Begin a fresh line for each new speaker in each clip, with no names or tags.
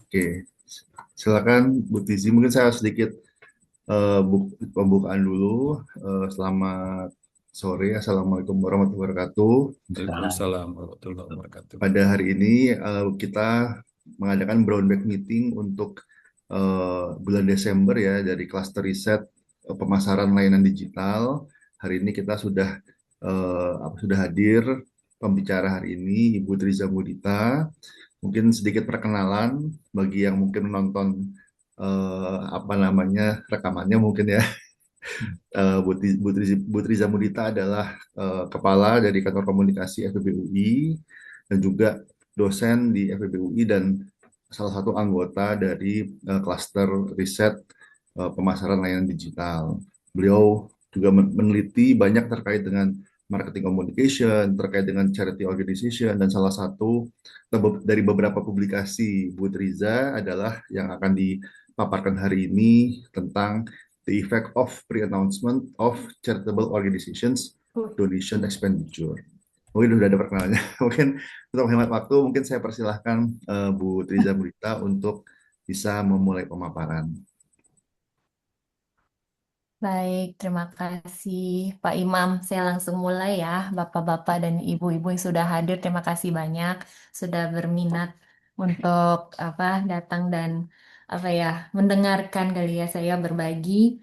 Oke, silakan Bu Tizi. Mungkin saya sedikit pembukaan dulu. Selamat sore, Assalamualaikum warahmatullahi wabarakatuh.
Waalaikumsalam warahmatullahi wabarakatuh.
Pada hari ini kita mengadakan brown bag meeting untuk bulan Desember ya dari cluster riset pemasaran layanan digital. Hari ini kita sudah hadir pembicara hari ini Ibu Triza Mudita. Mungkin sedikit perkenalan bagi yang mungkin menonton apa namanya rekamannya mungkin ya. Triza Mudita adalah kepala dari kantor komunikasi FEB UI dan juga dosen di FEB UI dan salah satu anggota dari klaster riset pemasaran layanan digital. Beliau juga meneliti banyak terkait dengan marketing communication, terkait dengan charity organization, dan salah satu dari beberapa publikasi Bu Triza adalah yang akan dipaparkan hari ini tentang the effect of pre-announcement of charitable organizations donation expenditure. Mungkin sudah ada perkenalannya. Mungkin untuk menghemat waktu, mungkin saya persilahkan Bu Triza Murita untuk bisa memulai pemaparan.
Baik, terima kasih Pak Imam. Saya langsung mulai ya, Bapak-bapak dan Ibu-ibu yang sudah hadir. Terima kasih banyak sudah berminat untuk datang dan mendengarkan kali ya saya berbagi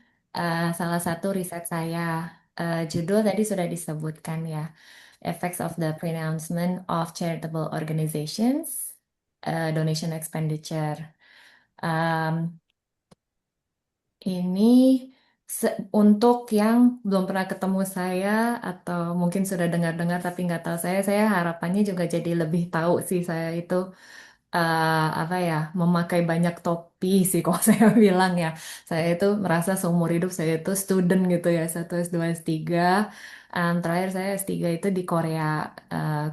salah satu riset saya. Judul tadi sudah disebutkan ya, Effects of the Pronouncement of Charitable Organizations, Donation Expenditure. Um, Ini untuk yang belum pernah ketemu saya atau mungkin sudah dengar-dengar tapi nggak tahu saya harapannya juga jadi lebih tahu sih saya itu memakai banyak topi sih kalau saya bilang ya. Saya itu merasa seumur hidup saya itu student gitu ya, satu S2 S3. Terakhir saya S3 itu di Korea,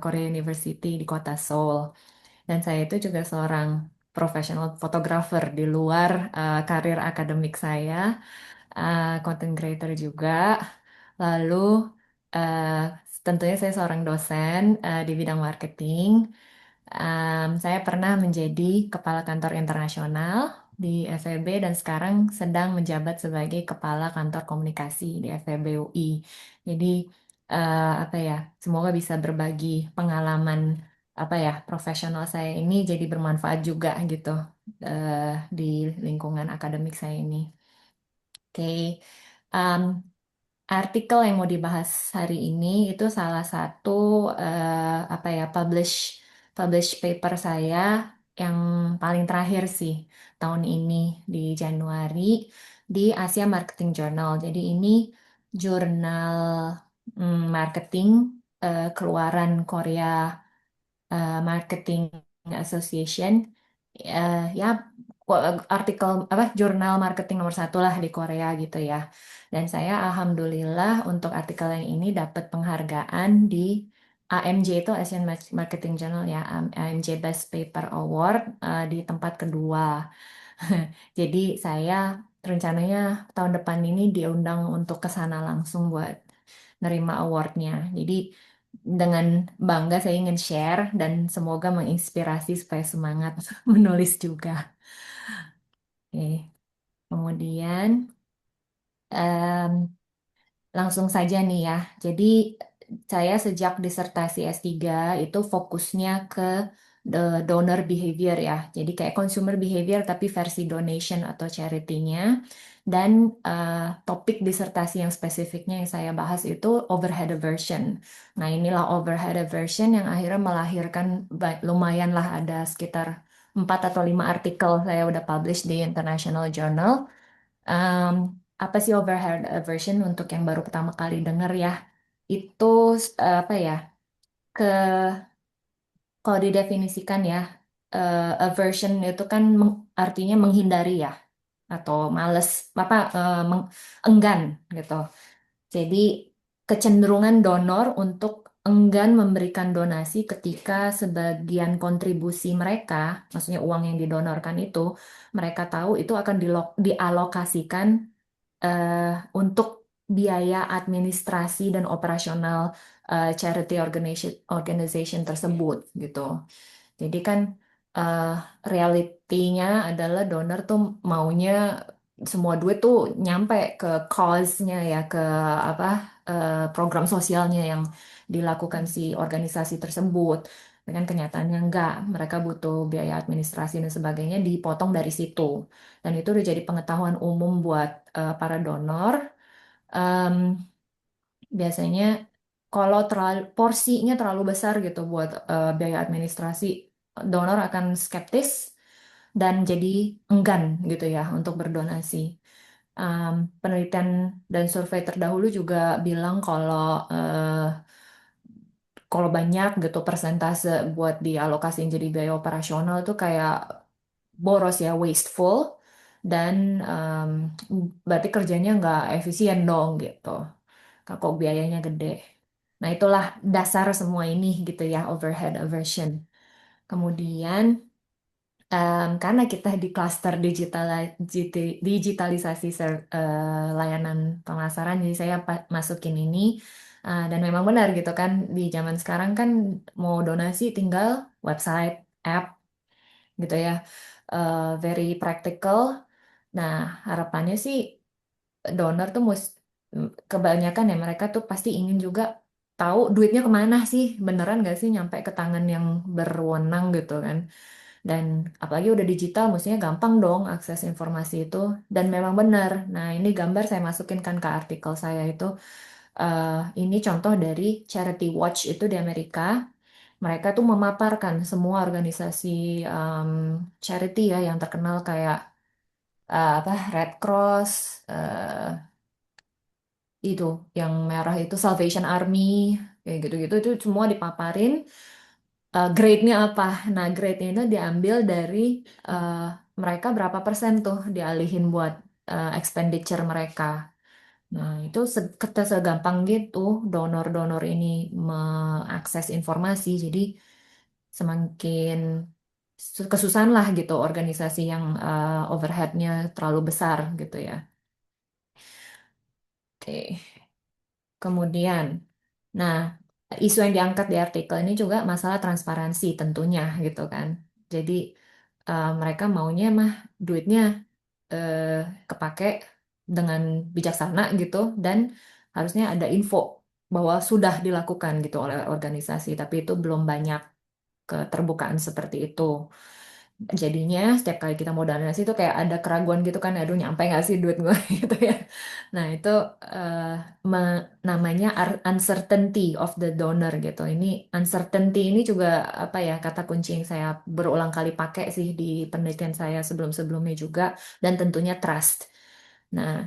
Korea University di kota Seoul. Dan saya itu juga seorang professional photographer di luar karir akademik saya, content creator juga. Lalu eh, tentunya saya seorang dosen di bidang marketing. Saya pernah menjadi kepala kantor internasional di FEB dan sekarang sedang menjabat sebagai kepala kantor komunikasi di FEB UI. Jadi semoga bisa berbagi pengalaman profesional saya ini jadi bermanfaat juga gitu di lingkungan akademik saya ini. Oke. Um, Artikel yang mau dibahas hari ini itu salah satu publish paper saya yang paling terakhir sih tahun ini di Januari di Asia Marketing Journal. Jadi ini jurnal marketing keluaran Korea Marketing Association, ya artikel jurnal marketing nomor satu lah di Korea gitu ya. Dan saya alhamdulillah untuk artikel yang ini dapat penghargaan di AMJ itu Asian Marketing Journal ya, AMJ Best Paper Award di tempat kedua. Jadi saya rencananya tahun depan ini diundang untuk ke sana langsung buat nerima awardnya. Jadi dengan bangga saya ingin share dan semoga menginspirasi supaya semangat menulis juga. Oke. Kemudian em, langsung saja nih ya. Jadi saya sejak disertasi S3 itu fokusnya ke donor behavior ya. Jadi kayak consumer behavior tapi versi donation atau charity-nya. Dan topik disertasi yang spesifiknya yang saya bahas itu overhead aversion. Nah inilah overhead aversion yang akhirnya melahirkan lumayan lah ada sekitar 4 atau 5 artikel saya udah publish di International Journal. Em, apa sih overhead aversion untuk yang baru pertama kali denger ya? Itu apa ya? Ke Kalau didefinisikan ya, aversion itu kan artinya menghindari ya, atau males enggan gitu. Jadi kecenderungan donor untuk enggan memberikan donasi ketika sebagian kontribusi mereka, maksudnya uang yang didonorkan itu, mereka tahu itu akan dialokasikan eh, untuk biaya administrasi dan operasional charity organization tersebut gitu. Jadi kan eh, realitinya adalah donor tuh maunya semua duit tuh nyampe ke cause-nya ya, ke apa program sosialnya yang dilakukan si organisasi tersebut. Dengan kenyataannya enggak, mereka butuh biaya administrasi dan sebagainya dipotong dari situ. Dan itu udah jadi pengetahuan umum buat para donor. Em, Biasanya kalau terlalu porsinya terlalu besar gitu buat biaya administrasi, donor akan skeptis dan jadi enggan gitu ya untuk berdonasi. Um, Penelitian dan survei terdahulu juga bilang kalau banyak gitu persentase buat dialokasiin jadi biaya operasional tuh kayak boros ya, wasteful, dan berarti kerjanya nggak efisien dong gitu. Kok biayanya gede. Nah, itulah dasar semua ini gitu ya, overhead aversion. Kemudian, karena kita di cluster digitalisasi layanan pemasaran, jadi saya masukin ini. Dan memang benar gitu kan, di zaman sekarang kan mau donasi tinggal website, app gitu ya. Very practical. Nah, harapannya sih donor tuh kebanyakan ya mereka tuh pasti ingin juga tahu duitnya kemana sih, beneran gak sih nyampe ke tangan yang berwenang gitu kan. Dan apalagi udah digital, mestinya gampang dong akses informasi itu. Dan memang benar. Nah, ini gambar saya masukin kan ke artikel saya itu. eh, ini contoh dari Charity Watch itu di Amerika. Mereka tuh memaparkan semua organisasi em, charity ya yang terkenal kayak apa Red Cross, itu yang merah itu Salvation Army, kayak gitu-gitu itu semua dipaparin grade-nya apa. Nah, grade-nya itu diambil dari eh, mereka berapa persen tuh dialihin buat expenditure mereka. Nah, itu segampang gitu donor-donor ini mengakses informasi. Jadi semakin kesusahan lah gitu organisasi yang overhead-nya terlalu besar gitu ya. Oke. Kemudian, nah, isu yang diangkat di artikel ini juga masalah transparansi tentunya gitu kan. Jadi mereka maunya mah duitnya eh, kepake dengan bijaksana gitu dan harusnya ada info bahwa sudah dilakukan gitu oleh organisasi, tapi itu belum banyak keterbukaan seperti itu. Jadinya setiap kali kita mau donasi itu kayak ada keraguan gitu kan, aduh nyampe nggak sih duit gue gitu ya. Nah itu eh, namanya uncertainty of the donor gitu. Ini uncertainty ini juga apa ya kata kunci yang saya berulang kali pakai sih di penelitian saya sebelum-sebelumnya juga, dan tentunya trust. Nah,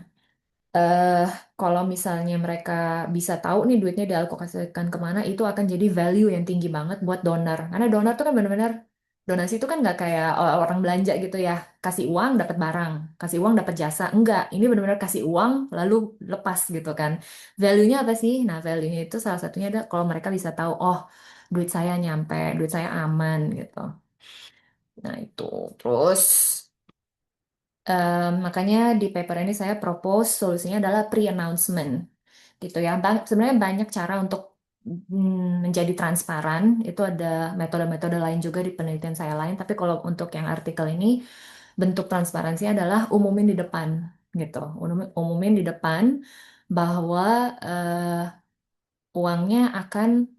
eh kalau misalnya mereka bisa tahu nih duitnya dialokasikan kemana, itu akan jadi value yang tinggi banget buat donor. Karena donor tuh kan benar-benar donasi itu kan nggak kayak orang belanja gitu ya, kasih uang dapat barang, kasih uang dapat jasa. Enggak, ini benar-benar kasih uang lalu lepas gitu kan. Value-nya apa sih? Nah, value-nya itu salah satunya ada kalau mereka bisa tahu, oh duit saya nyampe, duit saya aman gitu. Nah itu, terus. Makanya di paper ini saya propose solusinya adalah pre-announcement gitu ya. Sebenarnya banyak cara untuk menjadi transparan. Itu ada metode-metode lain juga di penelitian saya lain. Tapi kalau untuk yang artikel ini, bentuk transparansi adalah umumin di depan gitu. Umumin di depan bahwa uangnya akan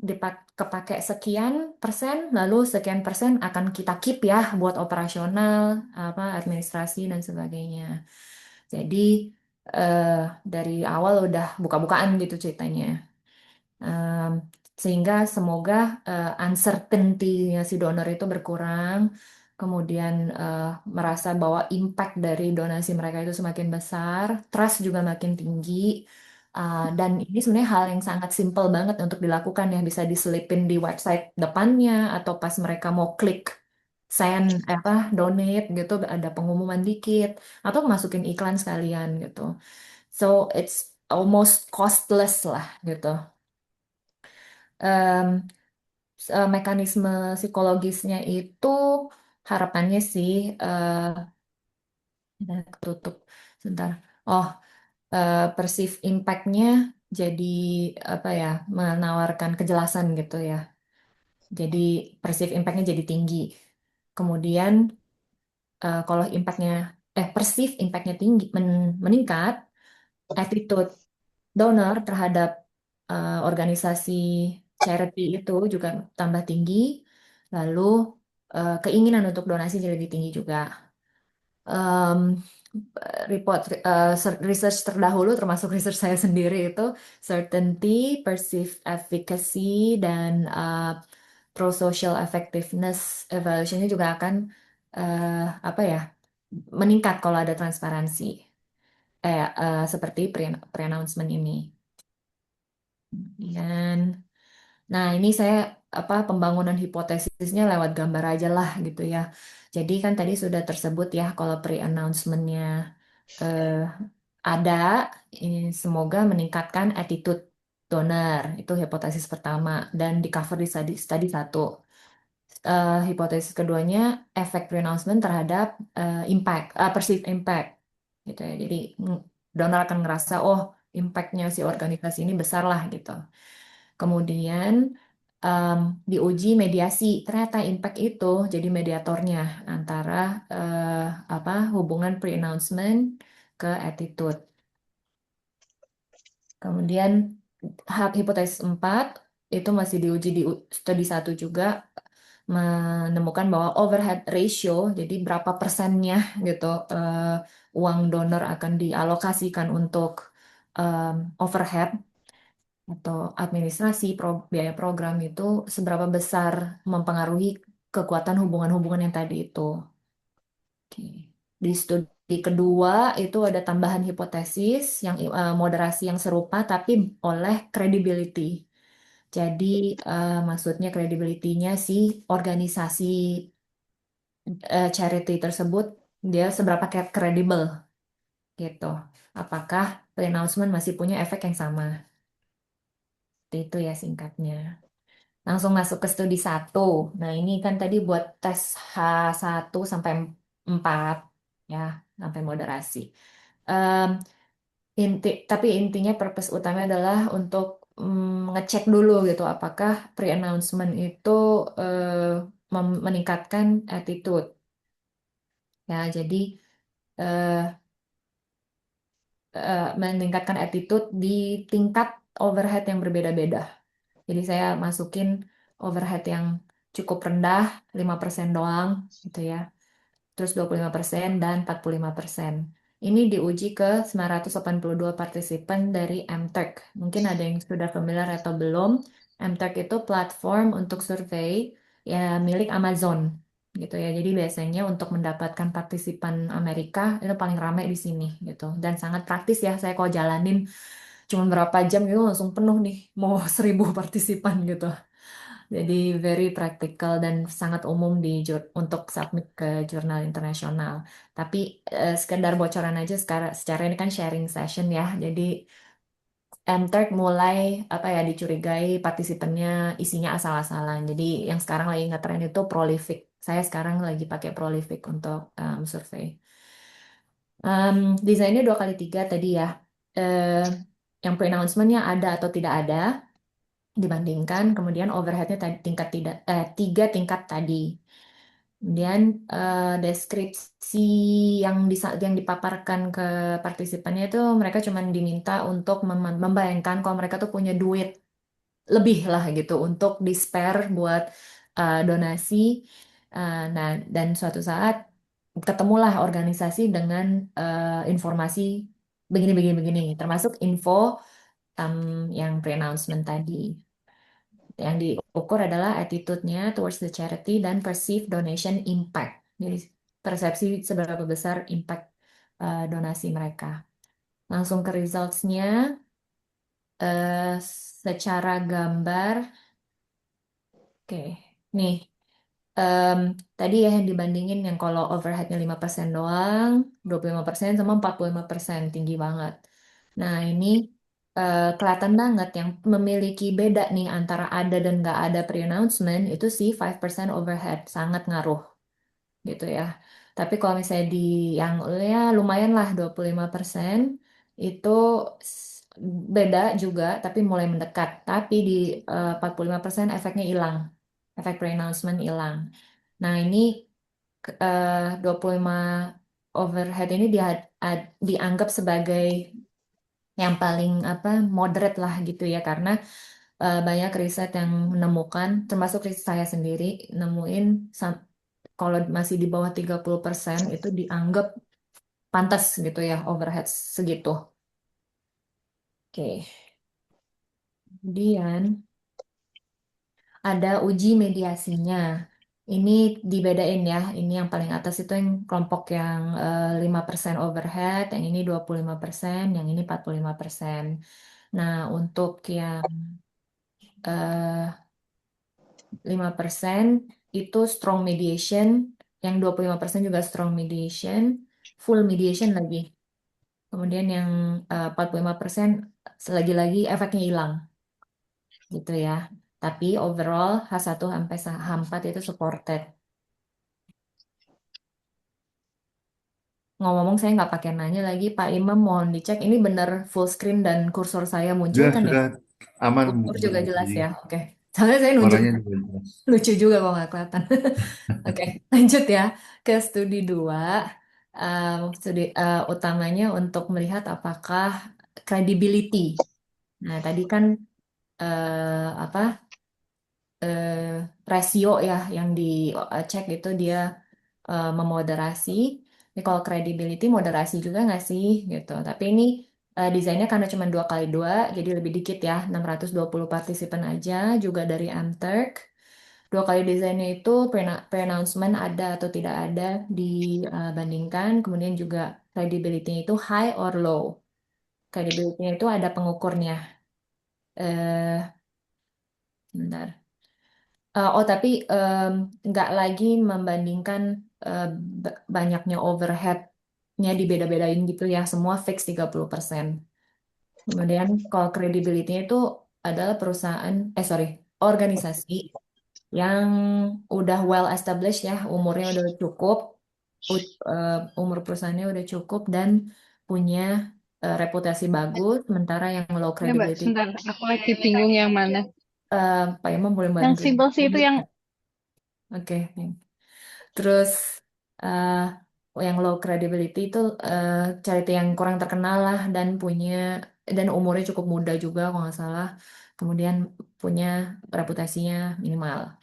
kepake sekian persen, lalu sekian persen akan kita keep ya buat operasional, apa administrasi dan sebagainya. Jadi eh, dari awal udah buka-bukaan gitu ceritanya. Em, Sehingga semoga uncertainty si donor itu berkurang, kemudian merasa bahwa impact dari donasi mereka itu semakin besar, trust juga makin tinggi, dan ini sebenarnya hal yang sangat simple banget untuk dilakukan ya, bisa diselipin di website depannya atau pas mereka mau klik send apa donate gitu ada pengumuman dikit atau masukin iklan sekalian gitu. So it's almost costless lah gitu. Em, Mekanisme psikologisnya itu harapannya sih tutup sebentar. Oh, perceive impact-nya jadi apa ya menawarkan kejelasan gitu ya. Jadi perceived impact-nya jadi tinggi. Kemudian kalau perceived impact-nya tinggi meningkat, attitude donor terhadap organisasi charity itu juga tambah tinggi. Lalu keinginan untuk donasi jadi lebih tinggi juga. Em, research terdahulu termasuk research saya sendiri itu certainty, perceived efficacy, dan pro-social effectiveness evaluation-nya juga akan apa ya, meningkat kalau ada transparansi seperti pre-announcement ini. Dan nah, ini saya pembangunan hipotesisnya lewat gambar aja lah gitu ya. Jadi kan tadi sudah tersebut ya kalau pre-announcement-nya eh, ada, ini semoga meningkatkan attitude donor. Itu hipotesis pertama dan di cover di study satu. Hipotesis keduanya efek pre-announcement terhadap perceived impact gitu ya. Jadi donor akan ngerasa oh impactnya si organisasi ini besar lah gitu. Kemudian em, diuji mediasi. Ternyata impact itu jadi mediatornya antara hubungan pre-announcement ke attitude. Kemudian hipotesis 4 itu masih diuji di studi satu juga menemukan bahwa overhead ratio, jadi berapa persennya gitu uang donor akan dialokasikan untuk overhead atau administrasi biaya program itu seberapa besar mempengaruhi kekuatan hubungan-hubungan yang tadi itu. Oke. Di studi kedua itu ada tambahan hipotesis yang moderasi yang serupa tapi oleh credibility. Jadi maksudnya credibility-nya si organisasi charity tersebut dia seberapa kredibel gitu. Apakah pre-announcement masih punya efek yang sama? Itu ya singkatnya. Langsung masuk ke studi satu. Nah, ini kan tadi buat tes H1 sampai 4 ya, sampai moderasi. Em, tapi intinya purpose utama adalah untuk ngecek dulu gitu apakah pre-announcement itu meningkatkan attitude. Ya, jadi eh, meningkatkan attitude di tingkat overhead yang berbeda-beda. Jadi saya masukin overhead yang cukup rendah, 5% doang gitu ya. Terus 25% dan 45%. Ini diuji ke 982 partisipan dari MTech. Mungkin ada yang sudah familiar atau belum. MTech itu platform untuk survei ya milik Amazon gitu ya. Jadi biasanya untuk mendapatkan partisipan Amerika itu paling ramai di sini gitu. Dan sangat praktis ya. Saya kalau jalanin cuma berapa jam gitu langsung penuh nih mau 1.000 partisipan gitu. Jadi very practical dan sangat umum untuk submit ke jurnal internasional. Tapi sekedar bocoran aja secara ini kan sharing session ya. Jadi MTech mulai dicurigai partisipannya isinya asal-asalan. Jadi yang sekarang lagi ngetren itu Prolific. Saya sekarang lagi pakai Prolific untuk survei. Desainnya 2 kali 3 tadi ya. Eh, yang pre-announcement-nya ada atau tidak ada dibandingkan kemudian overheadnya tingkat tidak 3 tingkat tadi. Kemudian deskripsi yang dipaparkan ke partisipannya itu mereka cuma diminta untuk membayangkan kalau mereka tuh punya duit lebih lah gitu untuk di-spare buat donasi. Nah, dan suatu saat ketemulah organisasi dengan informasi begini-begini begini, termasuk info yang pre-announcement tadi. Yang diukur adalah attitude-nya towards the charity dan perceived donation impact. Jadi persepsi seberapa besar impact donasi mereka. Langsung ke results-nya. Secara gambar, oke. Nih, em, tadi ya yang dibandingin yang kalau overhead-nya 5% doang, 25% sama 45% tinggi banget. Nah, ini kelihatan banget yang memiliki beda nih antara ada dan nggak ada pre-announcement itu sih 5% overhead sangat ngaruh gitu ya. Tapi kalau misalnya di yang ya lumayan lah 25% itu beda juga tapi mulai mendekat. Tapi di 45% efeknya hilang. efek pre-announcement hilang. Nah, ini 25 overhead ini dianggap sebagai yang paling apa moderate lah gitu ya, karena banyak riset yang menemukan, termasuk riset saya sendiri, nemuin kalau masih di bawah 30% itu dianggap pantas gitu ya overhead segitu. Oke. Kemudian ada uji mediasinya. Ini dibedain ya. Ini yang paling atas itu yang kelompok yang 5% overhead, yang ini 25%, yang ini 45%. Nah, untuk yang 5% itu strong mediation, yang 25% juga strong mediation, full mediation lagi. Kemudian yang 45% lagi-lagi efeknya hilang gitu ya. Tapi overall H1 sampai H4 itu supported. Ngomong-ngomong saya nggak pakai nanya lagi, Pak Imam mohon dicek ini benar full screen dan kursor saya muncul
Sudah,
kan ya?
sudah aman
Umur
Bu
juga jelas
Lutfi.
ya. Oke. Soalnya saya nunjuk
Warnanya juga jelas.
lucu juga kok nggak kelihatan. Oke, lanjut ya ke studi 2. Studi utamanya untuk melihat apakah credibility. Nah, tadi kan apa eh, rasio ya yang dicek itu dia memoderasi. Ini kalau credibility moderasi juga nggak sih gitu. Tapi ini desainnya karena cuma 2 kali 2, jadi lebih dikit ya, 620 partisipan aja, juga dari MTurk. 2 kali desainnya itu pre-announcement ada atau tidak ada dibandingkan, kemudian juga credibility-nya itu high or low. Credibility-nya itu ada pengukurnya. Eh, Bentar. Oh, tapi nggak lagi membandingkan eh, banyaknya overhead-nya dibeda-bedain gitu ya. Semua fix 30%. Kemudian kalau credibility-nya itu adalah perusahaan, sorry, organisasi yang udah well established ya, umurnya udah cukup, umur perusahaannya udah cukup dan punya reputasi bagus. Sementara yang low
Ya Mbak,
credibility,
sebentar. Aku lagi bingung yang mana.
Pak Imam boleh
Yang
bantuin.
simpel sih itu yang
Oke. Terus eh yang low credibility itu eh, charity yang kurang terkenal lah dan dan umurnya cukup muda juga kalau nggak salah. Kemudian punya reputasinya minimal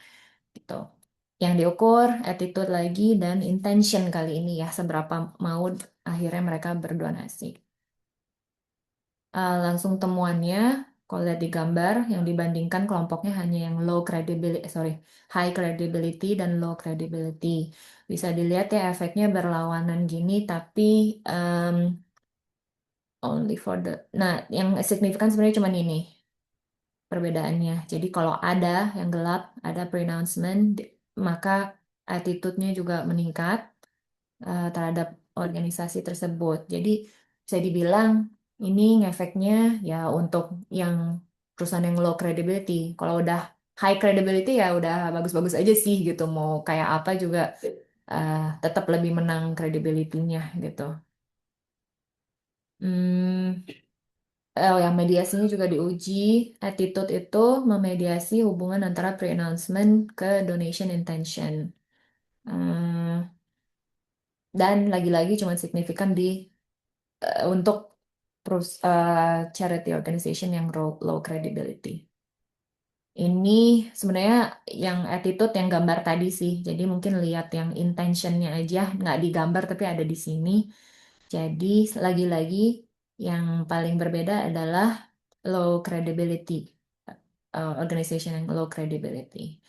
gitu. Yang diukur attitude lagi dan intention kali ini ya, seberapa mau akhirnya mereka berdonasi. Langsung temuannya, kalau lihat di gambar, yang dibandingkan kelompoknya hanya yang low credibility, high credibility dan low credibility. Bisa dilihat ya efeknya berlawanan gini, tapi um, only for the, nah yang signifikan sebenarnya cuma ini perbedaannya. Jadi kalau ada yang gelap, ada pronouncement, maka attitude-nya juga meningkat terhadap organisasi tersebut. Jadi bisa dibilang ini ngefeknya ya untuk yang perusahaan yang low credibility. Kalau udah high credibility ya udah bagus-bagus aja sih gitu. Mau kayak apa juga tetap lebih menang credibility-nya gitu. Hmm, yang mediasinya juga diuji. Attitude itu memediasi hubungan antara pre-announcement ke donation intention. Hmm, dan lagi-lagi cuma signifikan untuk charity organization yang low credibility. Ini sebenarnya yang attitude yang gambar tadi sih. Jadi mungkin lihat yang intentionnya aja nggak digambar tapi ada di sini. Jadi lagi-lagi yang paling berbeda adalah low credibility, organization yang low credibility.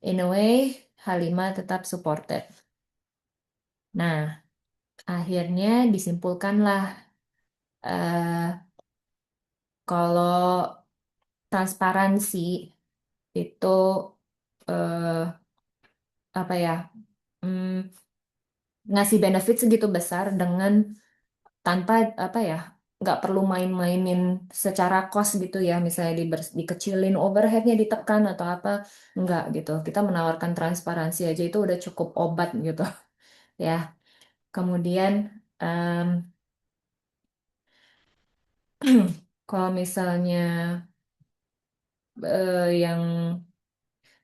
In a way, H5 tetap supported. Nah, akhirnya disimpulkanlah eh, kalau transparansi itu eh, apa ya mm, ngasih benefit segitu besar dengan tanpa apa ya nggak perlu main-mainin secara cost gitu ya, misalnya dikecilin overheadnya, ditekan atau apa, nggak gitu, kita menawarkan transparansi aja itu udah cukup obat gitu ya. Kemudian em, kalau misalnya yang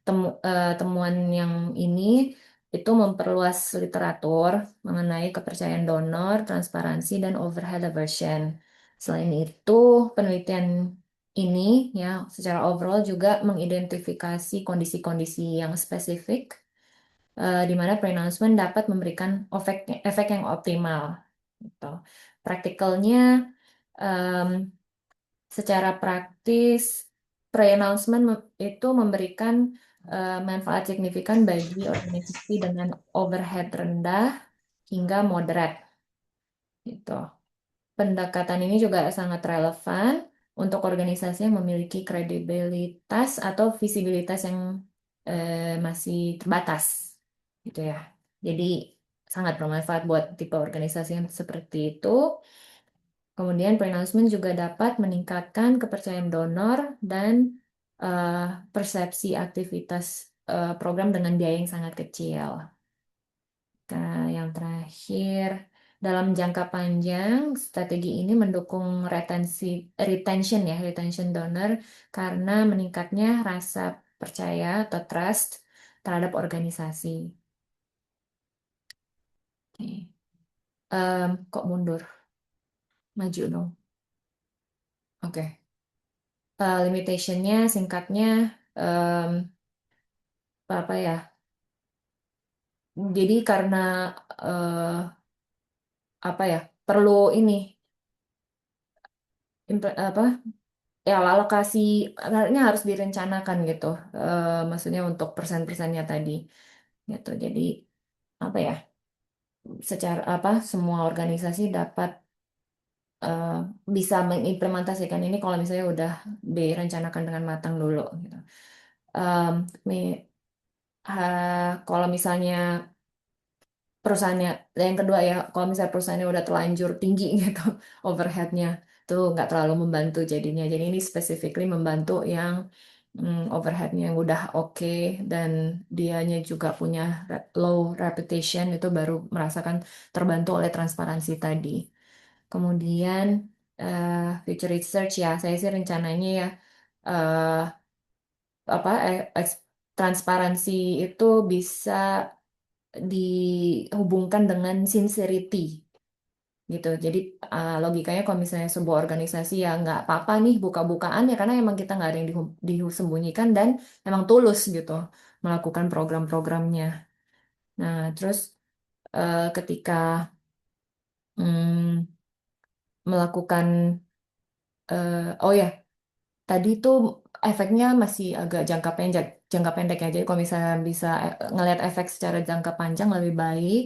Temuan yang ini itu memperluas literatur mengenai kepercayaan donor, transparansi, dan overhead aversion. Selain itu, penelitian ini ya secara overall juga mengidentifikasi kondisi-kondisi yang spesifik di mana pre-announcement dapat memberikan efek yang optimal. Gitu. Praktikalnya, em, secara praktis, pre-announcement itu memberikan manfaat signifikan bagi organisasi dengan overhead rendah hingga moderat. Gitu. Pendekatan ini juga sangat relevan untuk organisasi yang memiliki kredibilitas atau visibilitas yang masih terbatas, gitu ya. Jadi sangat bermanfaat buat tipe organisasi yang seperti itu. Kemudian pre-announcement juga dapat meningkatkan kepercayaan donor dan persepsi aktivitas program dengan biaya yang sangat kecil. Nah, yang terakhir, dalam jangka panjang, strategi ini mendukung retention donor karena meningkatnya rasa percaya atau trust terhadap organisasi. Oke. Kok mundur? Maju dong. Oke. Limitationnya singkatnya em, apa ya? Jadi karena eh, apa ya? Perlu ini apa? Ya alokasi artinya harus direncanakan gitu. Maksudnya untuk persen-persennya tadi gitu. Jadi apa ya? Secara apa? Semua organisasi dapat eh, bisa mengimplementasikan ini kalau misalnya udah direncanakan dengan matang dulu gitu. Em, kalau misalnya perusahaannya, yang kedua ya, kalau misalnya perusahaannya udah terlanjur tinggi gitu, overheadnya tuh nggak terlalu membantu jadinya. Jadi ini specifically membantu yang overheadnya yang udah oke dan dianya juga punya low reputation itu baru merasakan terbantu oleh transparansi tadi. Kemudian future research ya, saya sih rencananya ya eh, apa transparansi itu bisa dihubungkan dengan sincerity gitu. Jadi logikanya kalau misalnya sebuah organisasi ya nggak apa-apa nih buka-bukaan ya karena emang kita nggak ada yang disembunyikan dan emang tulus gitu melakukan program-programnya. Nah, terus ketika mm, melakukan oh ya tadi tuh efeknya masih agak jangka pendek ya. Jadi kalau misalnya bisa ngelihat efek secara jangka panjang lebih baik.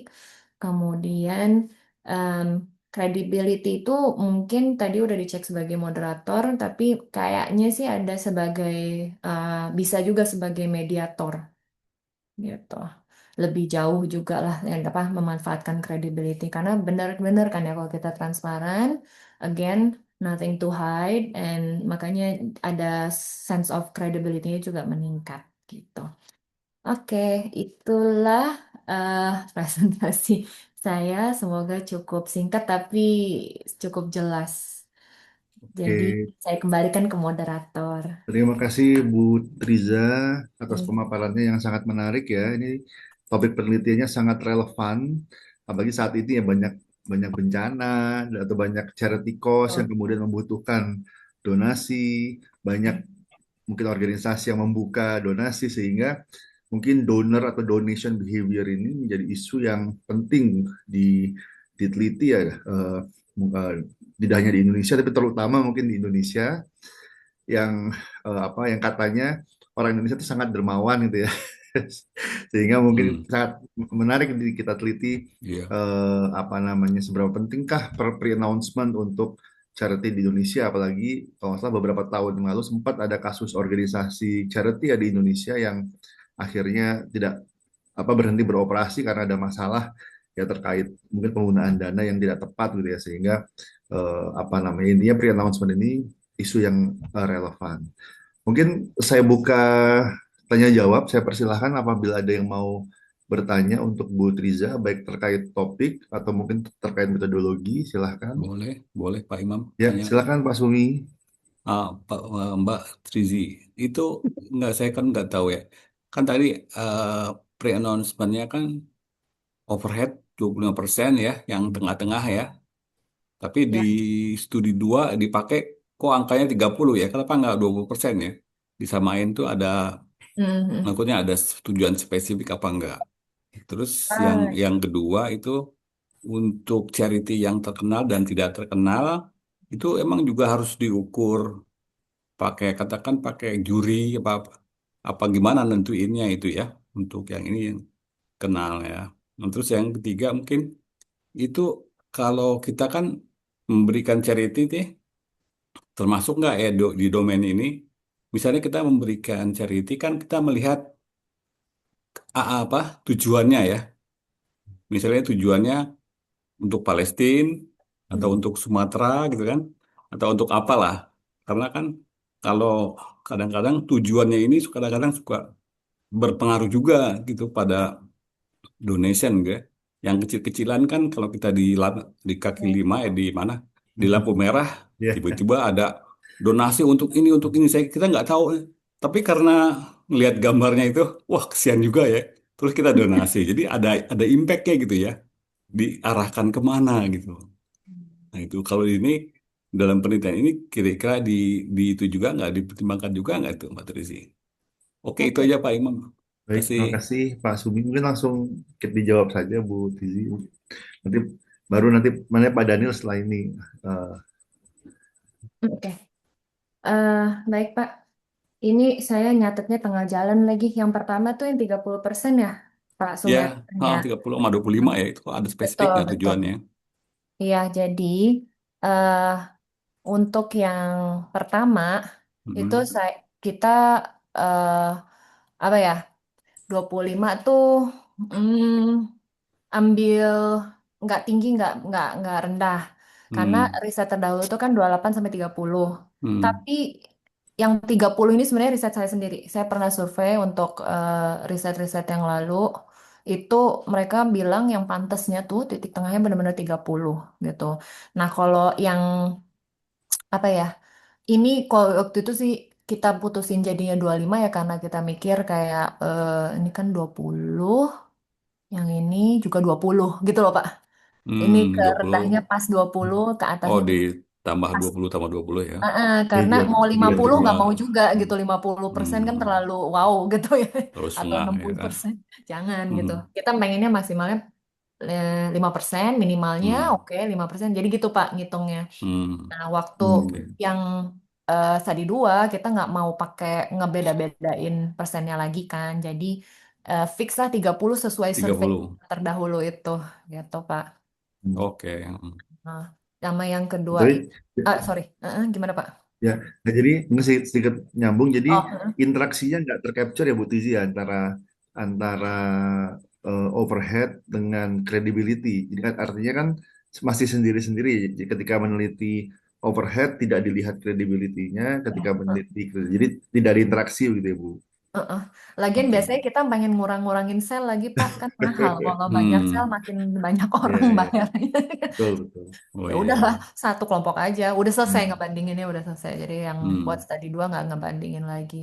Kemudian em, credibility itu mungkin tadi udah dicek sebagai moderator, tapi kayaknya sih ada sebagai bisa juga sebagai mediator gitu. Lebih jauh juga lah yang apa memanfaatkan credibility karena benar-benar kan ya kalau kita transparan, again nothing to hide and makanya ada sense of credibility-nya juga meningkat gitu. Oke, itulah presentasi saya. Semoga cukup singkat tapi cukup jelas. Jadi
Oke,
saya kembalikan ke moderator.
terima kasih Bu Triza atas
Oke.
pemaparannya yang sangat menarik ya. Ini topik penelitiannya sangat relevan, apalagi saat ini ya banyak banyak bencana atau banyak charity cause yang
Oh,
kemudian membutuhkan donasi, banyak mungkin organisasi yang membuka donasi sehingga mungkin donor atau donation behavior ini menjadi isu yang penting diteliti ya, tidak hanya di Indonesia tapi terutama mungkin di Indonesia yang yang katanya orang Indonesia itu sangat dermawan gitu ya. Sehingga mungkin
Hmm,
sangat menarik kita teliti
iya.
seberapa pentingkah pre-announcement untuk charity di Indonesia, apalagi kalau nggak salah beberapa tahun yang lalu sempat ada kasus organisasi charity ya di Indonesia yang akhirnya tidak berhenti beroperasi karena ada masalah ya terkait mungkin penggunaan dana yang tidak tepat gitu ya, sehingga intinya pre-announcement ini isu yang relevan. Mungkin saya buka tanya jawab, saya persilahkan apabila ada yang mau bertanya untuk Bu Triza, baik terkait topik atau mungkin terkait metodologi, silahkan.
Boleh, boleh Pak Imam
Ya,
tanya.
silahkan Pak Sumi.
Mbak Trizi, itu nggak saya kan nggak tahu ya. kan tadi pre-announcement-nya kan overhead 25% ya, yang tengah-tengah ya. Tapi di
Ya.
studi 2 dipakai kok angkanya 30 ya. Kenapa nggak 20% ya? Disamain tuh ada,
Mhm.
maksudnya ada tujuan spesifik apa enggak. Terus yang
Ah,
yang kedua itu untuk charity yang terkenal dan tidak terkenal itu emang juga harus diukur pakai, katakan pakai juri apa apa gimana nentuinnya itu ya, untuk yang ini yang kenal ya. Nah, terus yang ketiga mungkin itu kalau kita kan memberikan charity nih, termasuk nggak ya di domain ini, misalnya kita memberikan charity kan kita melihat apa tujuannya ya, misalnya tujuannya untuk Palestina atau
mhm.
untuk Sumatera gitu kan, atau untuk apalah, karena kan kalau kadang-kadang tujuannya ini kadang-kadang suka berpengaruh juga gitu pada donation gitu ya. Yang kecil-kecilan kan kalau kita di kaki lima ya, di mana di lampu merah
Ya,
tiba-tiba ada donasi untuk ini, saya kita nggak tahu, tapi karena melihat gambarnya itu wah kesian juga ya, terus kita donasi, jadi ada impactnya gitu ya, diarahkan kemana gitu. Nah itu kalau ini dalam penelitian ini kira-kira di itu juga nggak dipertimbangkan juga nggak itu Mbak Trisi? Oke, itu
Oke.
aja Pak Imam.
baik,
Kasih.
terima kasih Pak Sumi. Mungkin langsung dijawab saja Bu Tizi. Nanti baru nanti mana Pak Daniel setelah ini. Eh,
Oke. Baik, Pak. Ini saya nyatetnya tengah jalan lagi. Yang pertama tuh yang 30% ya, Pak
Ya,
Sumerman ya.
30 sama 25
Hmm.
ya, itu ada spesifik
Betul,
nggak
betul.
tujuannya?
Iya, jadi eh untuk yang pertama itu
Mm-mm.
kita eh apa ya? 25 tuh ambil nggak tinggi nggak rendah karena
Hmm.
riset terdahulu itu kan 28 sampai 30.
Hmm.
Tapi yang 30 ini sebenarnya riset saya sendiri. Saya pernah survei untuk riset-riset yang lalu, itu mereka bilang yang pantasnya tuh titik tengahnya benar-benar 30 gitu. Nah, kalau yang apa ya, ini kalau waktu itu sih kita putusin jadinya 25 ya karena kita mikir kayak ini kan 20, yang ini juga 20 gitu loh Pak. Ini ke
20.
rendahnya pas 20, ke
Oh,
atasnya
ditambah
pas.
20 tambah 20 ya.
ya,
Karena
biar
mau
biar
50 nggak
tidak.
mau juga gitu. 50% kan
Hmm.
terlalu wow gitu ya.
Terus
Atau
setengah
enam
ya
puluh
kan.
persen Jangan gitu.
Hmm.
Kita pengennya maksimalnya 5%, minimalnya
Hmm.
oke 5%. Jadi gitu Pak ngitungnya.
Hmm.
Nah, waktu
Oke.
yang studi 2 kita nggak mau pakai ngebeda-bedain persennya lagi kan. Jadi fix lah 30 sesuai survei
30.
terdahulu itu gitu Pak.
Oke.
Nah, sama yang kedua
Tapi
sorry. Gimana Pak?
ya, nah, jadi ini sedikit nyambung. Jadi
Oh,
interaksinya nggak tercapture ya Bu Tizi ya, antara antara overhead dengan credibility. Jadi kan artinya kan masih sendiri-sendiri. Jadi ketika meneliti overhead tidak dilihat credibility-nya, ketika meneliti jadi tidak ada interaksi gitu ya Bu.
Heeh. Lagian
Oke.
biasanya kita pengen ngurang-ngurangin sel lagi Pak, kan mahal. Kalau banyak sel
Hmm.
makin banyak
Ya,
orang
ya,
bayarnya.
betul betul.
Oh
Ya
iya.
udahlah, satu kelompok aja. Udah selesai
Hmm.
ngebandinginnya, udah selesai. Jadi yang buat
Hmm.
studi 2 nggak ngebandingin lagi.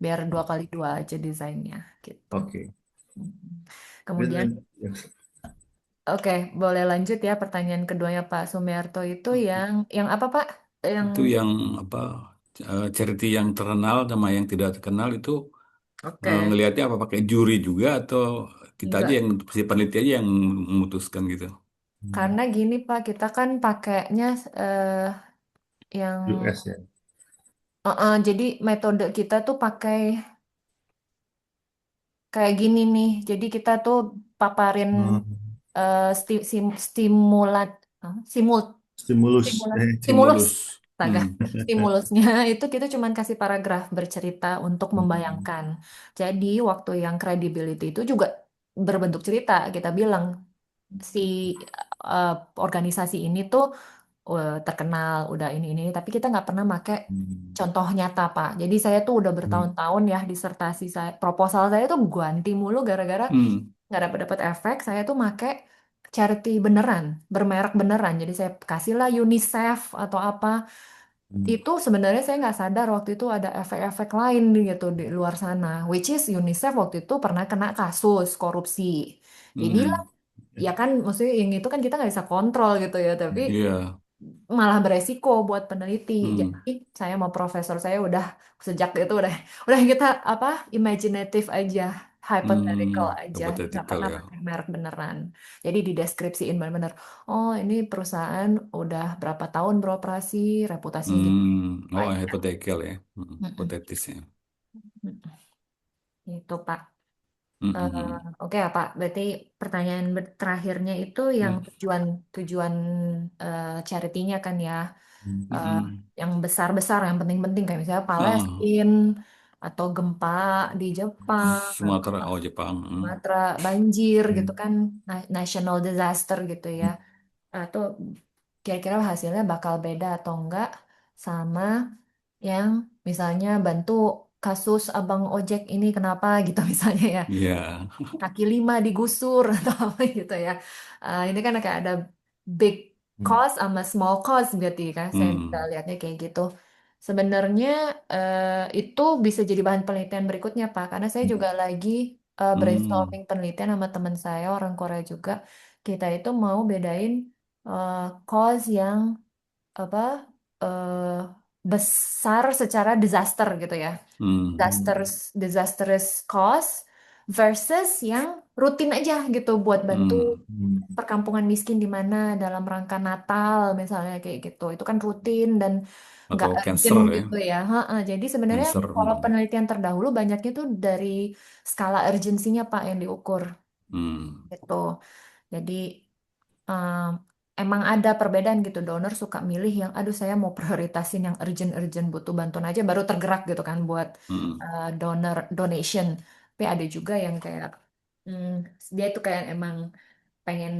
Biar dua
Oh,
kali dua aja desainnya gitu.
Oke.
Mhm.
Mungkin
Kemudian,
yang
oke, boleh lanjut ya pertanyaan keduanya Pak Sumiarto itu yang apa Pak? Yang
itu yang apa, charity yang terkenal sama yang tidak terkenal itu,
oke,
ngelihatnya apa pakai juri juga atau kita aja
enggak.
yang si peneliti aja yang memutuskan gitu.
Karena gini Pak, kita kan pakainya yang
US ya.
jadi metode kita tuh pakai kayak gini nih. Jadi kita tuh paparin
Hmm.
stimulat, simul,
Stimulus.
stimulus, stimulus,
Stimulus.
astaga.
Hmm.
Stimulusnya itu kita cuman kasih paragraf bercerita untuk
Hmm.
membayangkan. Jadi waktu yang credibility itu juga berbentuk cerita. Kita bilang si eh, organisasi ini tuh terkenal, udah ini, tapi kita nggak pernah pakai
Hmm.
contoh nyata, Pak. Jadi saya tuh udah
Hmm.
bertahun-tahun ya disertasi saya, proposal saya tuh ganti mulu gara-gara
Hmm.
nggak dapat dapat efek. Saya tuh make charity beneran, bermerek beneran. Jadi saya kasihlah UNICEF atau apa. itu sebenarnya saya nggak sadar waktu itu ada efek-efek lain gitu di luar sana, which is UNICEF waktu itu pernah kena kasus korupsi. Inilah
Hmm.
ya kan, maksudnya yang itu kan kita nggak bisa kontrol gitu ya, tapi
Iya.
malah beresiko buat peneliti.
Hmm.
Jadi saya sama profesor saya udah sejak itu udah kita apa imaginatif aja, hypothetical aja, nggak
Hypothetical
pernah
ya.
pakai merek beneran. Jadi dideskripsiin bener-bener, oh ini perusahaan udah berapa tahun beroperasi, reputasinya gitu
Oh,
aja.
hypothetical ya.
Mm-mm.
Hipotetis ya.
Mm-mm. Itu Pak.
Mm-mm.
Oke ya Pak, berarti pertanyaan terakhirnya itu yang
Ya.
tujuan tujuan charity-nya kan ya, eh,
Mm-mm.
yang besar-besar, yang penting-penting kayak misalnya
Ah,
Palestina atau gempa di Jepang atau
Sumatera, oh Jepang.
Sumatera banjir gitu
Hmm.
kan, national disaster gitu ya, atau kira-kira hasilnya bakal beda atau enggak sama yang misalnya bantu kasus abang ojek ini kenapa gitu misalnya ya,
Iya.
kaki lima digusur atau apa gitu ya. Ini kan kayak ada big
Hmm.
cost sama small cost berarti kan, saya bisa
Hmm.
lihatnya kayak gitu. Sebenarnya itu bisa jadi bahan penelitian berikutnya Pak, karena saya juga lagi
Hmm.
brainstorming penelitian sama teman saya orang Korea juga. Kita itu mau bedain eh, cost yang apa eh, besar secara disaster gitu ya,
Hmm.
disastrous disastrous cause versus yang rutin aja gitu buat bantu
Hmm.
Hmm.
perkampungan miskin di mana dalam rangka Natal misalnya kayak gitu. Itu kan rutin dan nggak
Atau
urgent
cancer ya.
gitu ya. Ha-ha. Jadi sebenarnya
Cancer.
kalau penelitian terdahulu banyaknya tuh dari skala urgensinya Pak yang diukur
Hmm.
gitu. Jadi um, emang ada perbedaan gitu. Donor suka milih yang, aduh saya mau prioritasin yang urgent-urgent butuh bantuan aja, baru tergerak gitu kan buat
Hmm.
donor donation. Tapi ada juga yang kayak hmm, dia itu kayak emang pengen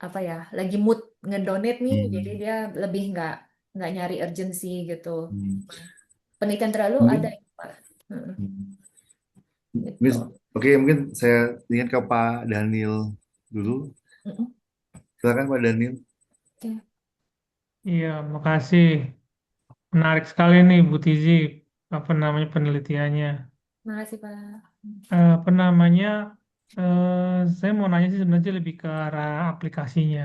apa ya, lagi mood ngedonate nih, jadi
Hmm.
dia lebih nggak nyari urgency gitu.
Hmm.
Penelitian terlalu ada
Mungkin,
ya, Pak. Hmm,
hmm.
gitu.
Oke, mungkin saya ingin ke Pak Daniel dulu.
Mm-mm.
Silakan Pak Daniel.
Oke.
Iya, makasih. Menarik sekali nih, Bu Tizi, apa namanya penelitiannya.
Makasih Pak.
Apa namanya, saya mau nanya sih sebenarnya lebih ke arah aplikasinya.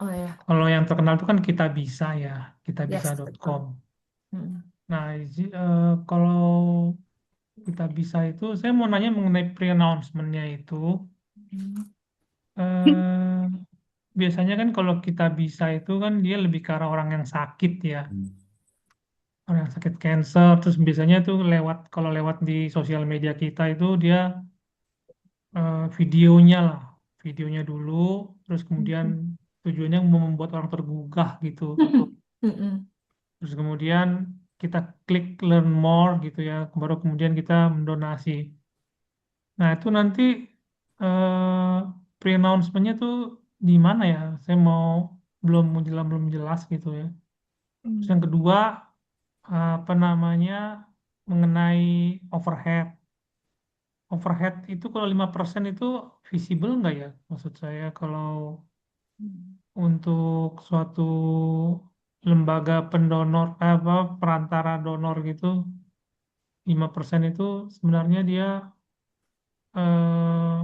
Oh ya,
Kalau yang terkenal itu kan Kita Bisa ya,
yes betul.
kitabisa.com.
Mm-mm.
Nah, kalau Kita Bisa itu, saya mau nanya mengenai pre-announcement-nya itu.
Mm.
eh, Biasanya kan kalau Kita Bisa itu kan dia lebih ke arah orang yang sakit ya.
Hmm.
Orang yang sakit cancer, terus biasanya tuh kalau lewat di sosial media kita itu dia videonya lah, videonya dulu, terus kemudian tujuannya mau membuat orang tergugah gitu.
Mm-mm.
Terus kemudian kita klik learn more gitu ya, baru kemudian kita mendonasi. Nah itu nanti eh, pre-announcement-nya tuh di mana ya? Saya mau belum jelas gitu ya. Terus
Mm.
yang kedua apa namanya mengenai overhead. Overhead itu kalau 5% itu visible nggak ya? Maksud saya kalau untuk suatu lembaga pendonor apa perantara donor gitu 5% itu sebenarnya dia eh,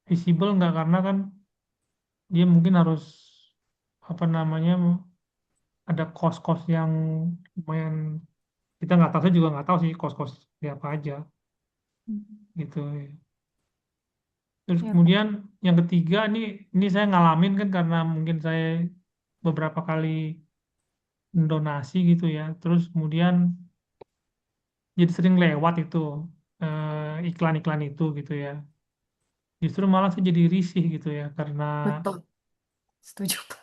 visible nggak karena kan dia mungkin harus apa namanya ada kos-kos yang lumayan kita nggak tahu, saya juga nggak tahu sih kos-kos apa aja gitu. Terus
Ya, Pak.
kemudian yang ketiga ini saya ngalamin kan karena mungkin saya beberapa kali mendonasi gitu ya. Terus kemudian jadi sering lewat itu iklan-iklan itu gitu ya. Justru malah saya jadi risih gitu ya karena
Betul, setuju Pak.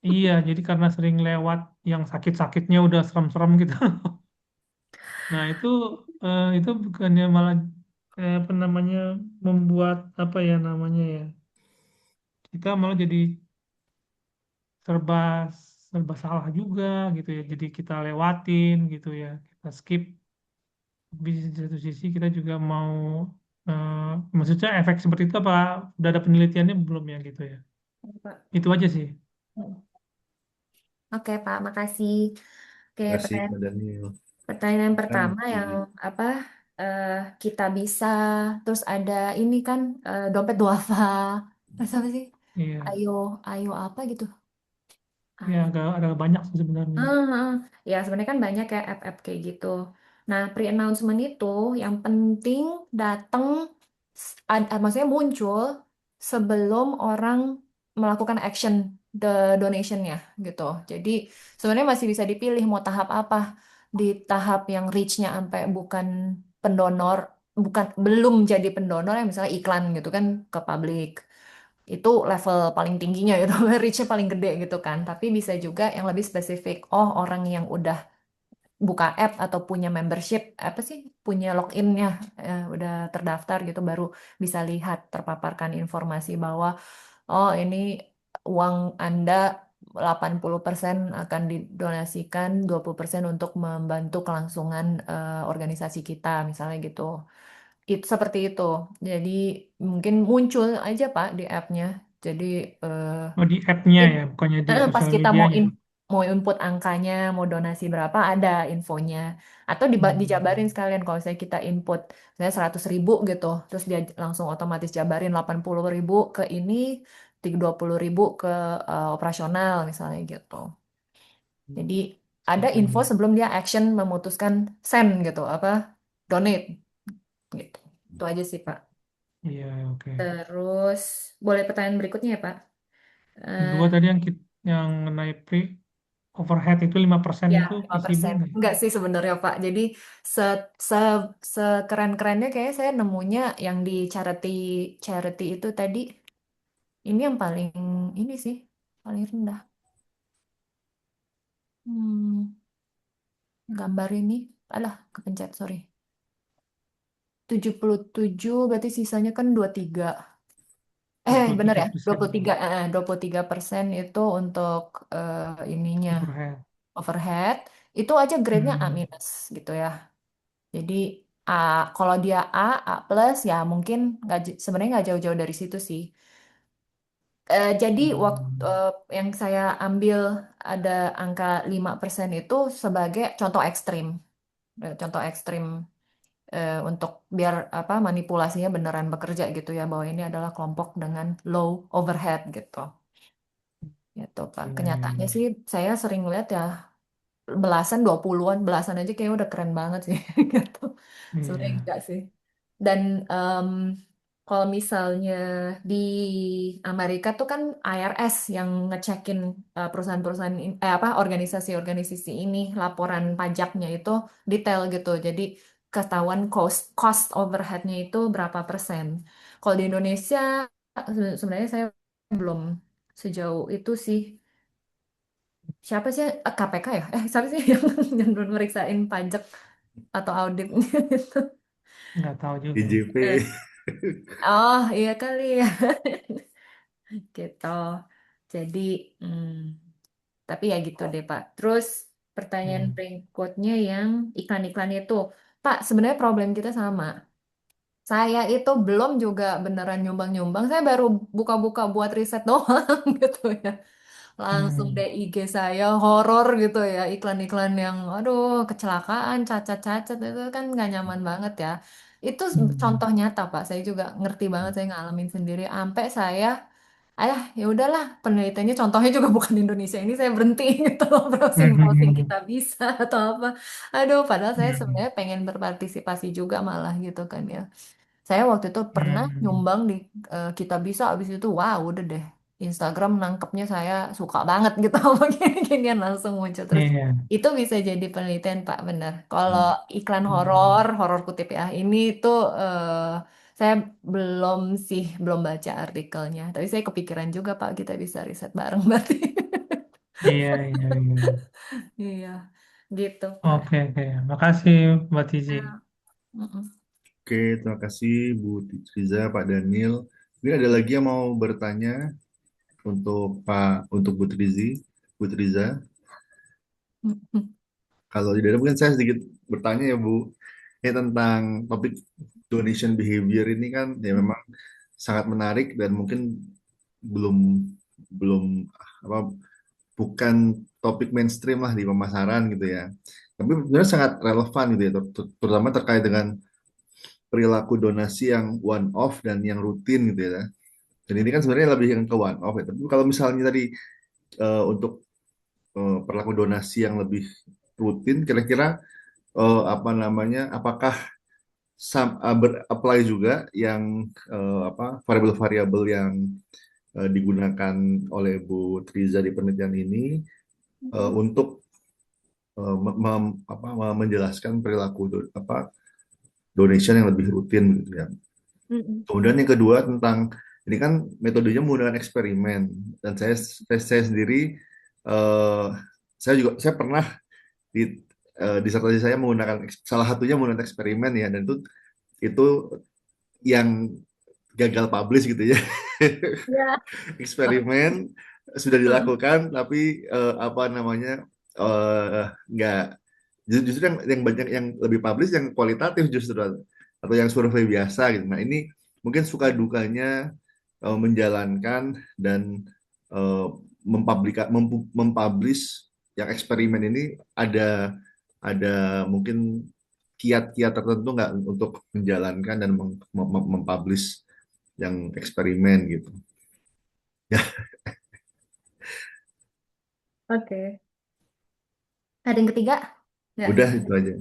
iya jadi karena sering lewat yang sakit-sakitnya udah serem-serem gitu. Nah itu bukannya malah apa namanya membuat apa ya namanya ya kita malah jadi serba serba salah juga gitu ya. Jadi kita lewatin gitu ya, kita skip. Tapi di satu sisi kita juga mau maksudnya efek seperti itu apa udah ada penelitiannya belum ya gitu ya.
Ya, Pak.
Itu aja sih.
Oke Pak, makasih. Oke,
Terima kasih
pertanyaan
Pak Daniel.
pertanyaan pertama
Bu.
yang apa kita bisa terus ada ini kan dompet duafa. Terus apa sih?
Iya,
Ayo, ayo apa gitu?
ya ada banyak sih sebenarnya.
Ya, sebenarnya kan banyak ya app-app kayak gitu. Nah, pre-announcement itu yang penting datang, maksudnya muncul sebelum orang melakukan action the donation-nya gitu. Jadi sebenarnya masih bisa dipilih mau tahap apa. Di tahap yang reach-nya sampai bukan pendonor, bukan belum jadi pendonor ya misalnya iklan gitu kan ke publik itu level paling tingginya gitu, reach-nya paling gede gitu kan. Tapi bisa juga yang lebih spesifik. Oh, orang yang udah buka app atau punya membership, apa sih, punya login-nya, udah terdaftar gitu, baru bisa lihat terpaparkan informasi bahwa, oh ini uang Anda 80% akan didonasikan, 20% untuk membantu kelangsungan organisasi kita, misalnya gitu. Itu seperti itu. Jadi mungkin muncul aja Pak di app-nya. Jadi
Oh, di app-nya
mungkin
ya, bukannya di
pas
sosial
kita
medianya.
mau input angkanya, mau donasi berapa, ada infonya. Atau dijabarin
Hmm.
sekalian kalau misalnya kita input misalnya 100.000 gitu, terus dia langsung otomatis jabarin 80.000 ke ini, 20.000 ke operasional misalnya gitu. Jadi ada
Oke.
info sebelum dia action memutuskan send gitu, apa donate gitu. Itu aja sih Pak.
Iya, oke.
Terus boleh pertanyaan berikutnya ya Pak? Eh,
Kedua tadi yang naik pre overhead itu 5%
Ya,
itu
lima
visible
persen
nggak?
Enggak sih sebenarnya, Pak. Jadi se se sekeren-kerennya kayak saya nemunya yang di charity charity itu tadi ini yang paling ini sih paling rendah. Hmm, gambar ini alah kepencet sorry. 77 berarti sisanya kan 23. Bener ya,
23%
23% itu untuk ininya
overhead.
overhead. Itu aja grade-nya A
Hmm.
minus gitu ya. Jadi A, kalau dia A plus ya mungkin sebenarnya nggak jauh-jauh dari situ sih. Jadi waktu
Hmm.
yang saya ambil ada angka 5% itu sebagai contoh ekstrim. Contoh ekstrim untuk biar apa manipulasinya beneran bekerja gitu ya bahwa ini adalah kelompok dengan low overhead gitu. Gitu Pak.
Iya, iya,
Kenyataannya
iya.
sih saya sering lihat ya belasan 20-an belasan aja kayaknya udah keren banget sih gitu sebenarnya
Iya.
enggak sih dan kalau misalnya di Amerika tuh kan IRS yang ngecekin perusahaan-perusahaan apa organisasi-organisasi ini laporan pajaknya itu detail gitu jadi ketahuan cost overheadnya itu berapa persen kalau di Indonesia sebenarnya saya belum sejauh itu sih siapa sih KPK ya? Siapa sih yang meriksain pajak atau audit gitu?
Nggak tahu juga.
IJP.
Eh, Oh iya kali ya gitu. Jadi hmm, tapi ya gitu deh Pak. Terus pertanyaan
Hmm.
berikutnya yang iklan-iklan itu, Pak sebenarnya problem kita sama. Saya itu belum juga beneran nyumbang-nyumbang. Saya baru buka-buka buat riset doang gitu ya. Langsung
Hmm.
deh IG saya horor gitu ya iklan-iklan yang aduh kecelakaan cacat-cacat itu kan nggak nyaman banget ya itu
Hmm.
contoh nyata Pak saya juga ngerti banget saya ngalamin sendiri sampai saya ya udahlah penelitiannya contohnya juga bukan Indonesia ini saya berhenti gitu loh browsing-browsing
Hmm.
kita bisa atau apa aduh padahal saya
Hmm.
sebenarnya pengen berpartisipasi juga malah gitu kan ya saya waktu itu pernah
Hmm.
nyumbang di Kita Bisa, abis itu wow udah deh Instagram nangkepnya saya suka banget gitu sama gini-ginian langsung muncul terus.
Iya.
Itu bisa jadi penelitian Pak bener. Kalau iklan horor,
Hmm.
horor kutip ya, ini tuh saya belum baca artikelnya. Tapi saya kepikiran juga Pak kita bisa riset bareng berarti.
Iya, iya, iya.
Iya, gitu Pak.
Oke, oke. Makasih, Mbak Tizi.
Ya, mm-mm.
Oke, terima kasih Bu Triza, Pak Daniel. Ini ada lagi yang mau bertanya untuk Bu Trizi, Bu Triza.
Mm-mm.
Kalau tidak mungkin saya sedikit bertanya ya Bu, ya tentang topik donation behavior ini kan ya memang sangat menarik dan mungkin belum belum apa bukan topik mainstream lah di pemasaran gitu ya. Tapi sebenarnya sangat relevan gitu ya, terutama terkait dengan perilaku donasi yang one off dan yang rutin gitu ya. Dan ini kan sebenarnya lebih yang ke one off ya. Tapi kalau misalnya tadi untuk perilaku donasi yang lebih rutin, kira-kira apa namanya? Apakah apply juga yang apa variabel-variabel yang digunakan oleh Bu Triza di penelitian ini untuk menjelaskan perilaku apa donation yang lebih rutin gitu ya. Kemudian yang kedua tentang ini kan metodenya menggunakan eksperimen dan saya sendiri eh, saya pernah di disertasi saya menggunakan salah satunya menggunakan eksperimen ya, dan itu yang gagal publish gitu ya.
Ya.
Eksperimen sudah dilakukan tapi apa namanya nggak, justru yang banyak yang lebih publish yang kualitatif justru, atau yang survei biasa gitu. Nah ini mungkin suka dukanya menjalankan dan eh, mempublish yang eksperimen ini, ada mungkin kiat-kiat tertentu nggak untuk menjalankan dan mempublish yang eksperimen gitu ya.
Oke. Ada yang ketiga? Nggak.
Udah itu aja.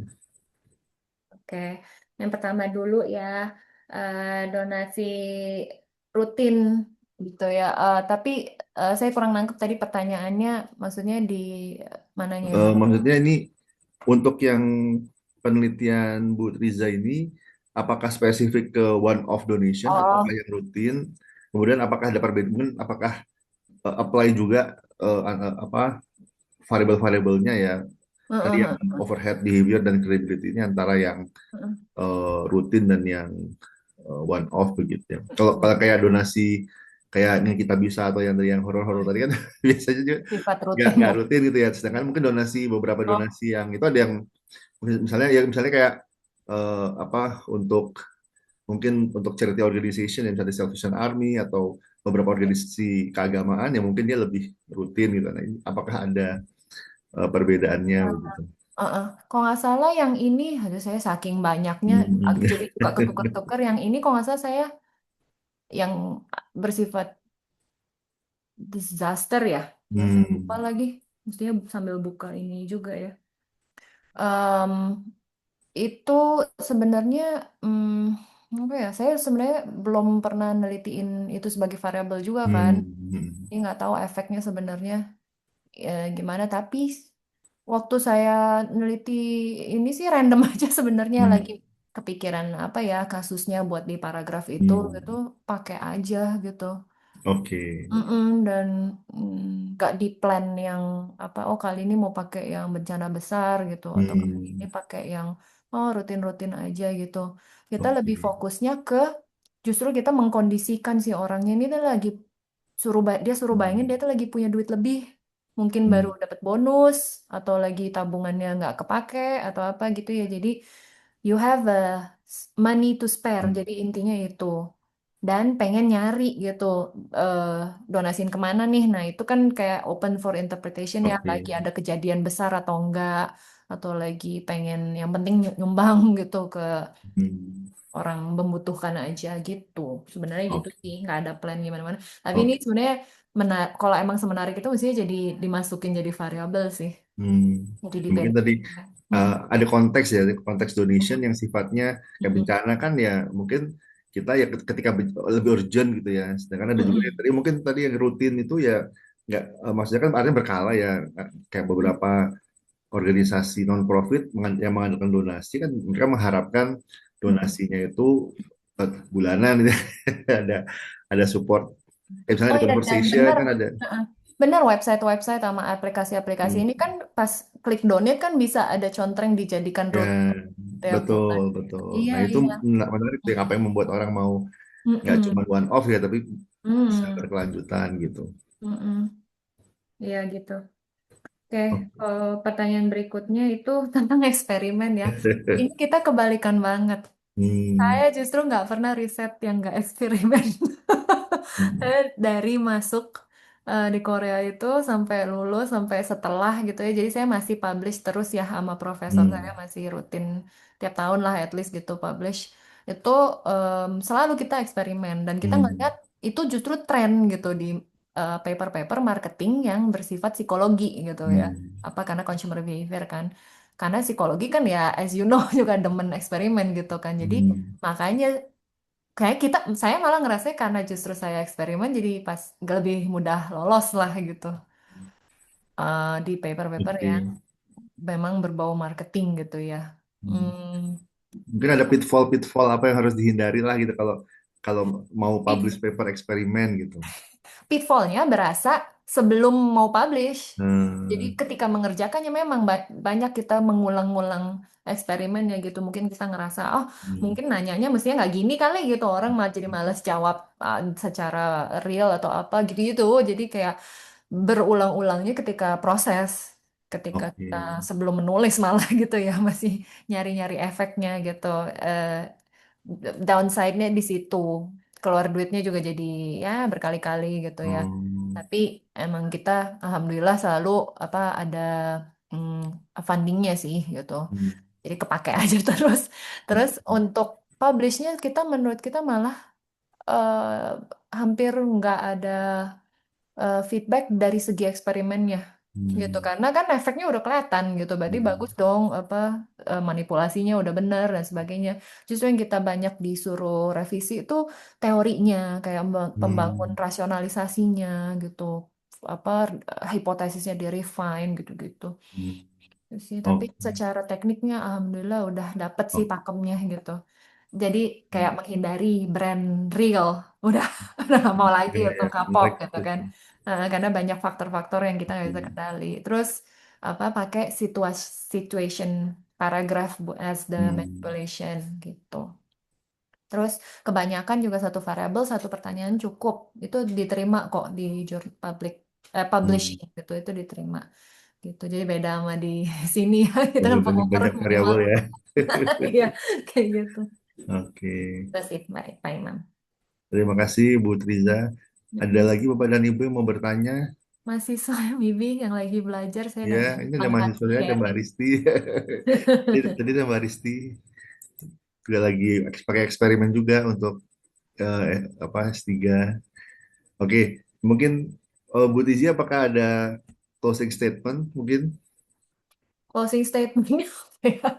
Oke. Yang pertama dulu ya, donasi rutin gitu ya. Tapi saya kurang nangkep tadi pertanyaannya, maksudnya di mananya ya?
Maksudnya ini untuk yang penelitian Bu Riza ini, apakah spesifik ke one off donation atau
Oh,
yang rutin? Kemudian apakah ada perbedaan? Apakah apply juga apa variabel-variabelnya ya? Tadi yang
heeh,
overhead behavior dan credibility ini antara yang
heeh.
rutin dan yang one off begitu ya. Kalau kayak donasi kayak yang kita bisa atau yang horor-horor tadi kan biasanya juga
Sifat
nggak
rutin
nggak
ya.
rutin gitu ya. Sedangkan mungkin beberapa
Oh,
donasi yang itu ada yang misalnya kayak apa untuk mungkin untuk charity organization yang misalnya Salvation Army atau beberapa organisasi keagamaan yang mungkin dia lebih rutin gitu. Nah, apakah ada perbedaannya begitu?
Kalau nggak salah yang ini, aduh saya saking banyaknya,
Hmm.
aku jadi suka ketukar-tukar. Yang ini kalau nggak salah saya yang bersifat disaster ya. Ya saya lupa
Hmm.
lagi. Mestinya sambil buka ini juga ya. Em, itu sebenarnya apa ya? Saya sebenarnya belum pernah nelitiin itu sebagai variabel juga kan.
Hmm.
Ini nggak tahu efeknya sebenarnya gimana. Tapi waktu saya neliti ini sih random aja sebenarnya,
Hmm.
lagi kepikiran apa ya kasusnya buat di paragraf itu
Hmm.
gitu, pakai aja gitu.
Oke.
Dan nggak di plan yang apa, oh kali ini mau pakai yang bencana besar gitu, atau kali ini
Hmm.
pakai yang oh rutin-rutin aja gitu. Kita lebih
Oke.
fokusnya ke justru kita mengkondisikan si orangnya ini tuh lagi dia suruh bayangin
Hmm.
dia tuh lagi punya duit lebih, mungkin baru
Hmm.
dapat bonus atau lagi tabungannya nggak kepake atau apa gitu ya. Jadi you have a money to spare.
Hmm.
Jadi intinya itu, dan pengen nyari gitu eh donasiin kemana nih. Nah itu kan kayak open for interpretation ya,
Oke.
lagi ada kejadian besar atau enggak, atau lagi pengen yang penting nyumbang gitu ke
Hmm.
orang membutuhkan aja gitu. Sebenarnya gitu
Oke.
sih, nggak ada plan gimana-mana. Tapi ini
Oke.
sebenarnya kalau emang semenarik itu mestinya jadi dimasukin jadi variabel sih.
Hmm.
Jadi
Mungkin tadi
dibandingin. Hmm.
ada konteks ya, konteks donation yang sifatnya kayak
Mm-mm.
bencana kan ya, mungkin kita ya ketika lebih urgent gitu ya. Sedangkan ada juga yang
Mm-mm.
tadi mungkin tadi yang rutin itu ya nggak, maksudnya kan artinya berkala ya, kayak beberapa organisasi non profit yang mengandalkan donasi kan mereka mengharapkan
Mm-mm.
donasinya itu bulanan gitu. ada ada support. Kayak misalnya
Oh
ada
iya, dan
conversation
benar.
kan ada.
Heeh. Benar, website-website sama aplikasi-aplikasi
Hmm.
ini kan pas klik donate kan bisa ada contreng dijadikan
Ya,
root ya
betul,
bukan.
betul.
Iya,
Nah, itu
iya.
menarik tuh, apa yang membuat orang mau nggak
Mm-mm.
cuma one off ya, tapi bisa
Mm.
berkelanjutan gitu.
Mm-mm. Iya gitu. Oke,
Oh.
pertanyaan berikutnya itu tentang eksperimen ya. Ini kita kebalikan banget. Saya
Hmm.
justru nggak pernah riset yang nggak eksperimen.
Hmm.
Saya dari masuk di Korea itu sampai lulus, sampai setelah gitu ya. Jadi saya masih publish terus ya sama profesor saya,
Hmm.
masih rutin tiap tahun lah at least gitu publish. Itu selalu kita eksperimen dan kita ngeliat
Hmm.
itu justru tren gitu di paper-paper marketing yang bersifat psikologi gitu ya.
Hmm.
Apa karena consumer behavior kan. Karena psikologi kan ya as you know juga demen eksperimen gitu kan. Jadi
Hmm.
makanya kayak saya malah ngerasa karena justru saya eksperimen jadi pas lebih mudah lolos lah gitu di paper-paper yang
Oke.
memang berbau marketing gitu ya.
Hmm.
Hmm,
Mungkin ada pitfall apa yang harus dihindari lah gitu kalau kalau mau
pit-
publish paper eksperimen gitu.
Pitfallnya berasa sebelum mau publish. Jadi
Hmm.
ketika mengerjakannya memang banyak kita mengulang-ulang eksperimennya gitu. Mungkin kita ngerasa, oh
Hmm.
mungkin nanyanya mestinya nggak gini kali gitu. Orang malah jadi males jawab secara real atau apa gitu-gitu. Jadi kayak berulang-ulangnya ketika proses, ketika kita
Oke.
sebelum menulis malah gitu ya, masih nyari-nyari efeknya gitu. Eh, Downside-nya di situ. Keluar duitnya juga jadi ya berkali-kali gitu ya.
Hmm.
Tapi emang kita alhamdulillah selalu apa ada fundingnya sih gitu.
Hmm.
Jadi kepake aja terus. Terus untuk publishnya kita menurut kita malah hampir nggak ada feedback dari segi eksperimennya gitu
Hmm.
karena kan efeknya udah kelihatan gitu berarti bagus
Hmm.
dong apa manipulasinya udah benar dan sebagainya justru yang kita banyak disuruh revisi itu teorinya kayak pembangun
Hmm.
rasionalisasinya gitu apa hipotesisnya di refine gitu-gitu.
Hmm.
Itu sih tapi
Oke.
secara tekniknya alhamdulillah udah dapet sih
Oke.
pakemnya gitu jadi kayak menghindari brand real udah udah gak mau lagi
Ya,
untuk
ya,
kapok
menarik.
gitu kan. Karena banyak faktor-faktor yang kita nggak bisa kendali terus apa pakai situation paragraph as the
Hmm.
manipulation gitu terus kebanyakan juga satu variabel satu pertanyaan cukup itu diterima kok di
Hmm.
publishing gitu itu diterima gitu jadi beda sama di sini ya kita kan
Banyak
pengukur
banyak
minimal
variabel ya.
ya kayak gitu
Oke.
terus sih baik Pak Imam.
Terima kasih Bu Triza. Ada
Mm-mm.
lagi Bapak dan Ibu yang mau bertanya?
Mahasiswa Bibi yang lagi belajar saya
Ya,
dengan
ini ada
senang hati
mahasiswanya, ada Mbak
sharing.
Risti. Tadi ada Mbak Risti juga lagi pakai eksperimen juga untuk apa S3. Oke, mungkin Bu Tizi apakah ada closing statement mungkin?
Closing statementnya apa ya?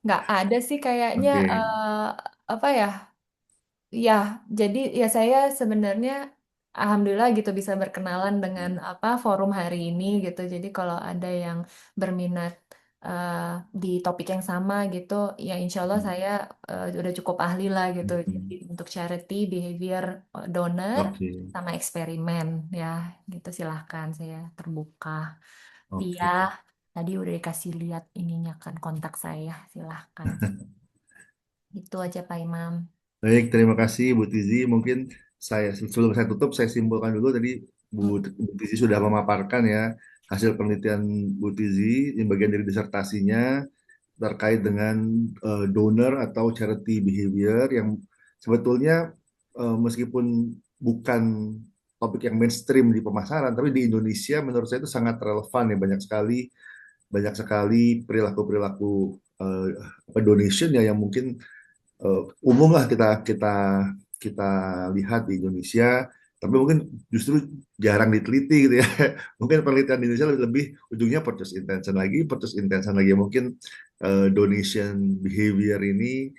Nggak ada sih kayaknya
Oke.
apa ya ya jadi ya saya sebenarnya alhamdulillah gitu bisa berkenalan dengan apa forum hari ini gitu jadi kalau ada yang berminat eh, di topik yang sama gitu ya insya Allah saya udah cukup ahli lah gitu jadi untuk charity behavior donor
Oke.
sama eksperimen ya gitu silahkan saya terbuka. Iya,
Oke.
tadi udah dikasih lihat ininya kan kontak saya, silahkan. Itu aja Pak Imam.
Baik, terima kasih Bu Tizi. Mungkin sebelum saya tutup, saya simpulkan dulu tadi Bu Tizi sudah memaparkan ya hasil penelitian Bu Tizi yang bagian dari disertasinya terkait dengan donor atau charity behavior yang sebetulnya meskipun bukan topik yang mainstream di pemasaran, tapi di Indonesia menurut saya itu sangat relevan ya banyak sekali perilaku-perilaku donation ya yang mungkin umum lah kita kita kita lihat di Indonesia, tapi mungkin justru jarang diteliti gitu ya. Mungkin penelitian di Indonesia lebih ujungnya purchase intention lagi. Mungkin donation behavior ini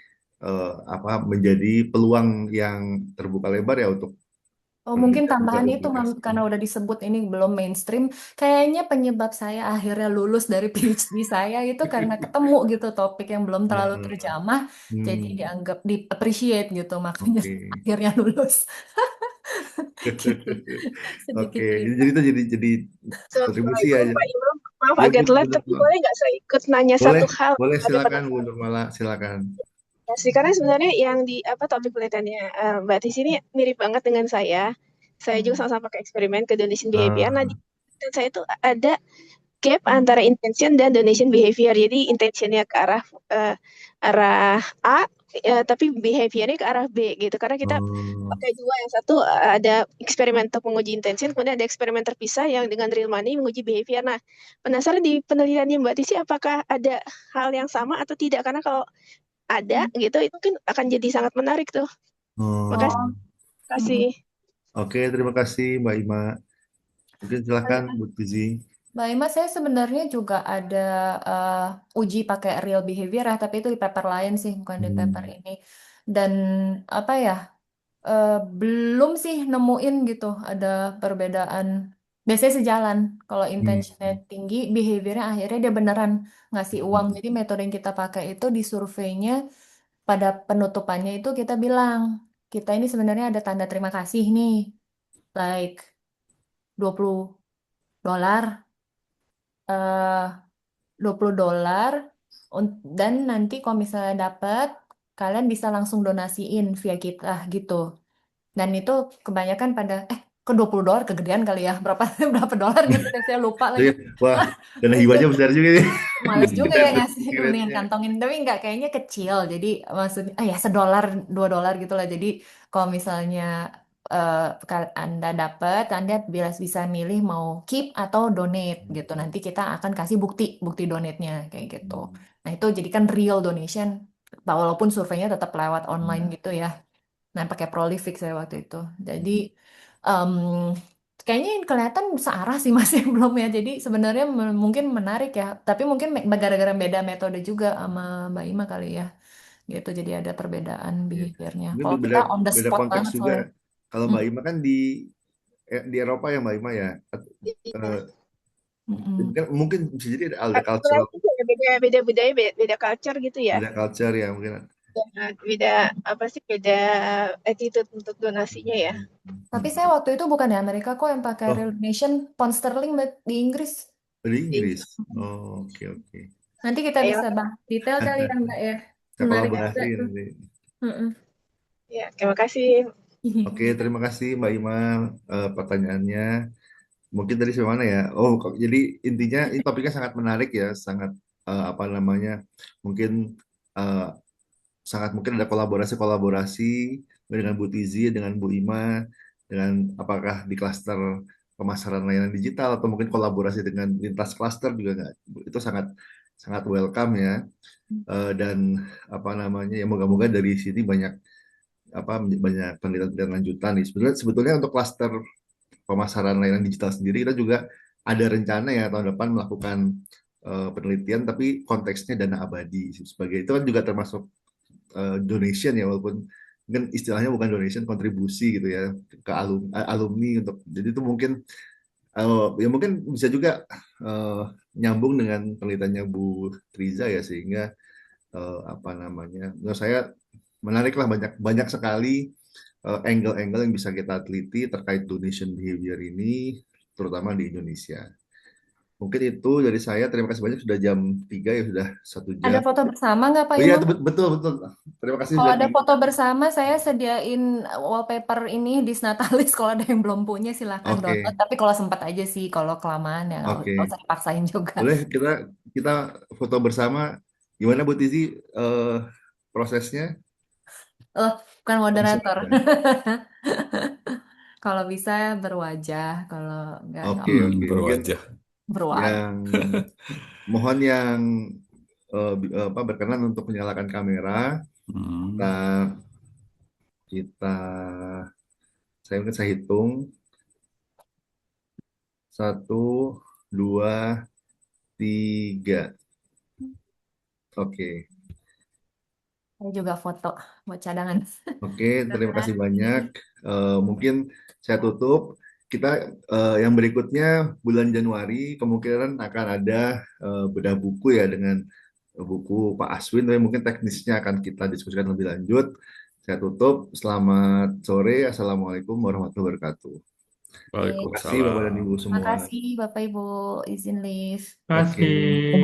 apa menjadi peluang yang terbuka lebar ya untuk
Oh, mungkin
penelitian juga
tambahan itu
untuk
karena
ekspor.
udah disebut ini belum mainstream, kayaknya penyebab saya akhirnya lulus dari PhD saya itu karena ketemu gitu topik yang belum terlalu
Hmm,
terjamah, jadi
hmm,
dianggap di appreciate gitu, makanya
oke.
akhirnya lulus. Gitu. Sedikit
Oke,
cerita.
jadi itu jadi kontribusi
Assalamualaikum
aja.
Pak Imam. Maaf
Ya,
agak telat, tapi
Bu.
boleh nggak saya ikut nanya
Boleh,
satu hal
boleh
ada
silakan Bu
penasaran
Nurmala, silakan.
sih karena sebenarnya yang di apa topik penelitiannya Mbak Tis ini mirip banget dengan saya. Saya juga
Hmm.
sama-sama pakai eksperimen ke donation behavior. Nah,
Ah,
dan saya tuh ada gap antara intention dan donation behavior. Jadi intentionnya ke arah A, tapi behaviornya ke arah B gitu. Karena kita
Oh,
pakai dua, yang satu ada eksperimen untuk menguji intention, kemudian ada eksperimen terpisah yang dengan real money menguji behavior. Nah, penasaran di penelitiannya Mbak Tisi apakah ada hal yang sama atau tidak? Karena kalau ada gitu, itu kan akan jadi sangat menarik tuh. Makasih.
oh. Oke, terima kasih Mbak Ima. Mungkin silakan Bu Tizi.
Mbak Ima, saya sebenarnya juga ada uji pakai real behavior ya, tapi itu di paper lain sih, bukan di paper ini. Dan apa ya, belum sih nemuin gitu ada perbedaan. Biasanya sejalan. Kalau intentionnya tinggi, behaviornya akhirnya dia beneran ngasih uang. Jadi metode yang kita pakai itu di surveinya, pada penutupannya itu kita bilang, kita ini sebenarnya ada tanda terima kasih nih, like $20. eh $20 dan nanti kalau misalnya dapat kalian bisa langsung donasiin via kita gitu. Dan itu kebanyakan pada ke $20 kegedean kali ya. Berapa berapa dolar gitu deh, saya lupa lagi.
Wah, dana
Itu
hibahnya besar juga nih.
males juga ya ngasih mendingan
Secretnya.
kantongin, tapi nggak, kayaknya kecil. Jadi maksudnya ya $1 $2 gitu lah. Jadi kalau misalnya Anda dapat, Anda bisa milih mau keep atau donate gitu. Nanti kita akan kasih bukti donate-nya kayak gitu. Nah, itu jadi kan real donation, walaupun surveinya tetap lewat online gitu ya. Nah, pakai Prolific saya waktu itu. Jadi em, kayaknya kelihatan searah sih masih belum ya. Jadi sebenarnya mungkin menarik ya. Tapi mungkin gara-gara beda metode juga sama Mbak Ima kali ya. Gitu. Jadi ada perbedaan
Iya.
behaviornya.
Mungkin
Kalau
beda
kita on the
beda
spot
konteks
banget
juga.
soalnya.
Kalau Mbak Ima kan di Eropa ya Mbak Ima ya. Eh,
Mm-mm.
mungkin bisa jadi ada cultural
Berarti ya beda budaya, beda culture gitu ya.
beda culture ya mungkin.
Beda apa sih, beda attitude untuk donasinya ya.
Tapi saya waktu itu bukan di Amerika kok yang pakai
Oh,
real donation, pound sterling di Inggris.
di Inggris. Oh, oke oke.
Nanti kita
Ayo,
bisa bahas detail kali ya Mbak ya.
Kita
Menarik juga
kolaborasi
tuh.
nanti.
Mm-mm.
ya, terima kasih.
Oke, terima kasih Mbak Ima pertanyaannya. Mungkin tadi mana ya? Oh, jadi intinya ini topiknya sangat menarik ya, sangat apa namanya? Mungkin eh, sangat mungkin ada kolaborasi-kolaborasi dengan Bu Tizi, dengan Bu Ima, dengan apakah di klaster pemasaran layanan digital atau mungkin kolaborasi dengan lintas klaster juga nggak, itu sangat sangat welcome ya. Dan apa namanya ya moga-moga dari sini banyak penelitian lanjutan nih. Sebetulnya untuk klaster pemasaran layanan digital sendiri kita juga ada rencana ya tahun depan melakukan penelitian tapi konteksnya dana abadi sebagai itu kan juga termasuk donation ya walaupun mungkin istilahnya bukan donation kontribusi gitu ya ke alumni untuk jadi itu mungkin ya mungkin bisa juga nyambung dengan penelitiannya Bu Triza ya sehingga apa namanya menurut saya menarik lah banyak banyak sekali angle-angle yang bisa kita teliti terkait donation behavior ini terutama di Indonesia. Mungkin itu dari saya. Terima kasih banyak sudah jam 3 ya sudah 1 jam.
Ada foto bersama nggak Pak
Oh iya
Imam?
betul betul. Terima kasih
Kalau
sudah
ada foto bersama, saya sediain wallpaper ini Disnatalis. Kalau ada yang belum punya, silahkan download.
Oke.
Tapi kalau sempat aja sih, kalau kelamaan ya nggak
Oke.
usah dipaksain juga.
Boleh kita foto bersama. Gimana Bu Tizi prosesnya?
Bukan moderator.
Konsepnya.
Kalau bisa berwajah, kalau nggak
Oke oke. Mungkin
Berwajah.
berwajah.
yang mohon yang berkenan untuk menyalakan kamera. Kita kita saya hitung 1, 2, 3. Oke.
Saya juga foto buat cadangan.
Oke, terima kasih banyak. Mungkin saya tutup. Kita yang berikutnya bulan Januari kemungkinan akan ada bedah buku ya dengan buku Pak Aswin. Tapi mungkin teknisnya akan kita diskusikan lebih lanjut. Saya tutup. Selamat sore. Assalamualaikum warahmatullahi wabarakatuh. Terima kasih Bapak dan Ibu
Waalaikumsalam.
semua.
Makasih Bapak Ibu, izin live.
Terima kasih.